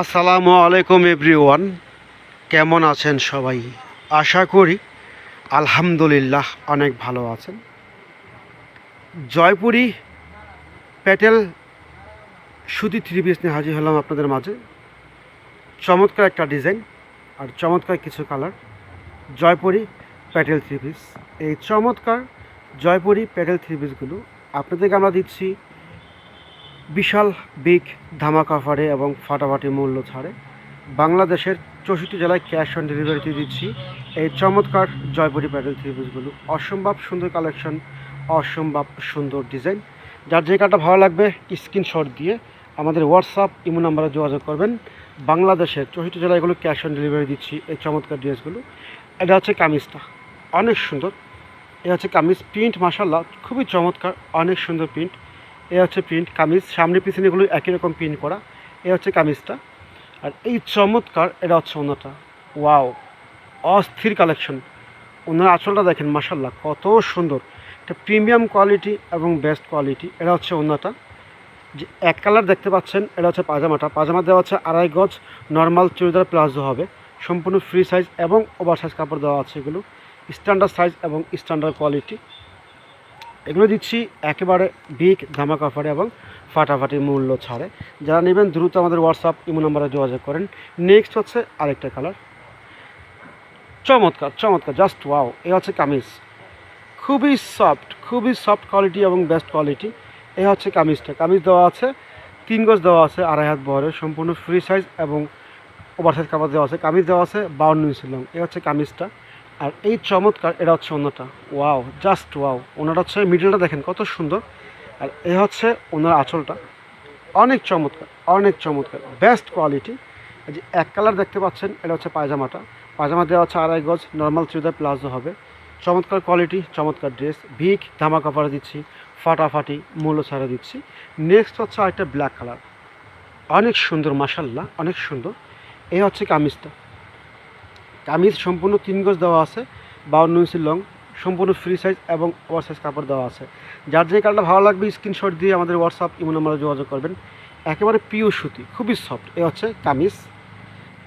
আসসালামু আলাইকুম এভরিওয়ান, কেমন আছেন সবাই? আশা করি আলহামদুলিল্লাহ অনেক ভালো আছেন। জয়পুরি প্যাটেল সুতি থ্রি পিস নিয়ে হাজির হলাম আপনাদের মাঝে। চমৎকার একটা ডিজাইন আর চমৎকার কিছু colour. Jaipuri Patel three piece, এই চমৎকার জয়পুরি প্যাটেল থ্রি পিসগুলো আপনাদেরকে আমরা দিচ্ছি বিশাল বিগ ধামাকা অফারে এবং ফাটাফাটি মূল্য ছাড়ে। বাংলাদেশের 64 জেলায় ক্যাশ অন ডেলিভারিতে দিচ্ছি এই চমৎকার জয়পুরি প্যাটেল থ্রি পিসগুলো। অসম্ভব সুন্দর কালেকশন, অসম্ভব সুন্দর ডিজাইন। যার যে কাটা ভালো লাগবে স্ক্রিনশট দিয়ে আমাদের হোয়াটসঅ্যাপ ইমো নাম্বারে যোগাযোগ করবেন। বাংলাদেশের 64 জেলায় এগুলো ক্যাশ অন ডেলিভারি দিচ্ছি এই চমৎকার ড্রেসগুলো। এটা হচ্ছে কামিজটা, অনেক সুন্দর। এটা হচ্ছে কামিজ, প্রিন্ট মাশাআল্লাহ খুবই চমৎকার, অনেক সুন্দর প্রিন্ট। এ হচ্ছে প্রিন্ট কামিজ, সামনে পিছনে এগুলো একই রকম প্রিন্ট করা। এ হচ্ছে কামিজটা, আর এই চমৎকার এটা হচ্ছে ওনাটা। ওয়াও, অস্থির কালেকশন। ওনার আঁচলটা দেখেন মাশাআল্লাহ কত সুন্দর, এটা প্রিমিয়াম কোয়ালিটি এবং বেস্ট কোয়ালিটি। এটা হচ্ছে ওনাটা, যে এক কালার দেখতে পাচ্ছেন। এটা হচ্ছে পাজামাটা, পাজামা দেওয়া আছে 2.5 গজ, নর্মাল চুড়িদার প্লাজো হবে, সম্পূর্ণ ফ্রি সাইজ এবং ওভার সাইজ কাপড় দেওয়া আছে। এগুলো স্ট্যান্ডার্ড সাইজ এবং স্ট্যান্ডার্ড কোয়ালিটি। এগুলো দিচ্ছি একেবারে বিগ ধামাকা অফারে এবং ফাটাফাটি মূল্য ছাড়ে। যারা নেবেন দ্রুত আমাদের হোয়াটসঅ্যাপ ইমো নাম্বারে যোগাযোগ করেন। নেক্সট হচ্ছে আরেকটা কালার, চমৎকার চমৎকার, জাস্ট ওয়াও। এ হচ্ছে কামিজ, খুবই সফট কোয়ালিটি এবং বেস্ট কোয়ালিটি। এ হচ্ছে কামিজটা, কামিজ দেওয়া আছে 3 গজ দেওয়া আছে, 2.5 হাত বহরের, সম্পূর্ণ ফ্রি সাইজ এবং ওভার সাইজ কাপড় দেওয়া আছে। কামিজ দেওয়া আছে 52 ইঞ্চি লং। এ হচ্ছে কামিজটা, আর এই চমৎকার এটা হচ্ছে ওনাটা। Wow, just wow. ওনাটা হচ্ছে মিডলটা দেখেন কত সুন্দর, আর এ হচ্ছে ওনার আঁচলটা, অনেক চমৎকার, অনেক চমৎকার, বেস্ট কোয়ালিটি। এই যে এক কালার দেখতে পাচ্ছেন, এটা হচ্ছে পায়জামাটা, পায়জামা দেওয়া হচ্ছে 2.5 গজ, নর্মাল চুড়িদার প্লাজো হবে। চমৎকার কোয়ালিটি, চমৎকার ড্রেস, বিগ ধামাকা অফারে দিচ্ছি, ফাটাফাটি মূল্য ছাড়া দিচ্ছি। নেক্সট হচ্ছে আরেকটা ব্ল্যাক কালার, অনেক সুন্দর মাশাআল্লাহ, অনেক সুন্দর। এই হচ্ছে কামিজটা, কামিজ সম্পূর্ণ 3 গজ দেওয়া আছে, 52 ইঞ্চি লং, সম্পূর্ণ ফ্রি সাইজ এবং ওভার সাইজ কাপড় দেওয়া আছে। যার যে কালারটা ভালো লাগবে স্ক্রিনশট দিয়ে আমাদের হোয়াটসঅ্যাপ ইমো নাম্বারে যোগাযোগ করবেন। একেবারে পিওর সুতি, খুবই সফট। এ হচ্ছে কামিজ,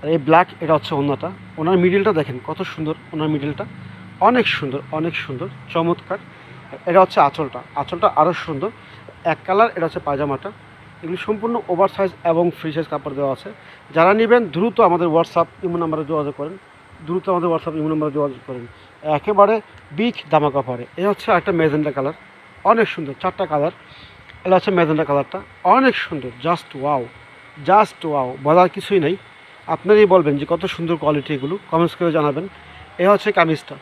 আর এই ব্ল্যাক এটা হচ্ছে ওনাটা। ওনার মিডিলটা দেখেন কত সুন্দর, ওনার মিডিলটা অনেক সুন্দর, অনেক সুন্দর, চমৎকার। এটা হচ্ছে আঁচলটা, আঁচলটা আরও সুন্দর। এক কালার, এটা হচ্ছে পায়জামাটা। এগুলি সম্পূর্ণ ওভার সাইজ এবং ফ্রি সাইজ কাপড় দেওয়া আছে। যারা নেবেন দ্রুত আমাদের হোয়াটসঅ্যাপ ইমো নাম্বারে যোগাযোগ করেন, দ্রুত আমাদের হোয়াটসঅ্যাপ ইমো নাম্বারে যোগাযোগ করেন। একেবারে বিগ ধামাকা অফারে। এ হচ্ছে একটা ম্যাজেন্টা কালার, অনেক সুন্দর, 4টা কালার। এটা হচ্ছে ম্যাজেন্টা কালারটা, অনেক সুন্দর, জাস্ট ওয়াও, জাস্ট ওয়াও, বলার কিছুই নেই। আপনারাই বলবেন যে কত সুন্দর কোয়ালিটি, এগুলো কমেন্টস করে জানাবেন। এ হচ্ছে কামিজটা,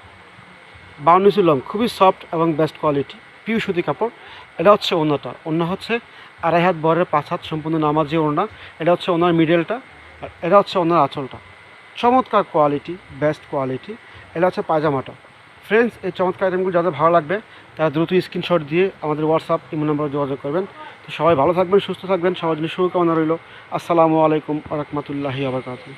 52 ইঞ্চি লং, খুবই সফট এবং বেস্ট কোয়ালিটি, পিওর সুতি কাপড়। এটা হচ্ছে ওড়নাটা, ওড়না হচ্ছে 2.5 হাত বহরের, 5 হাত সম্পূর্ণ নামাজি ওড়না। এটা হচ্ছে ওনার মিডলটা, আর এটা হচ্ছে ওনার আঁচলটা। চমৎকার কোয়ালিটি, বেস্ট কোয়ালিটি। এটা হচ্ছে পায়জামাটা। ফ্রেন্ডস, এই চমৎকার আইটেমগুলো যাদের ভালো লাগবে তারা দ্রুত স্ক্রিনশট দিয়ে আমাদের হোয়াটসঅ্যাপ ইমো নাম্বারে যোগাযোগ করবেন। তো সবাই ভালো থাকবেন, সুস্থ থাকবেন, সবার জন্য শুভকামনা রইল। আসসালামু আলাইকুম ওয়া রাহমাতুল্লাহি ওয়া বারাকাতুহু।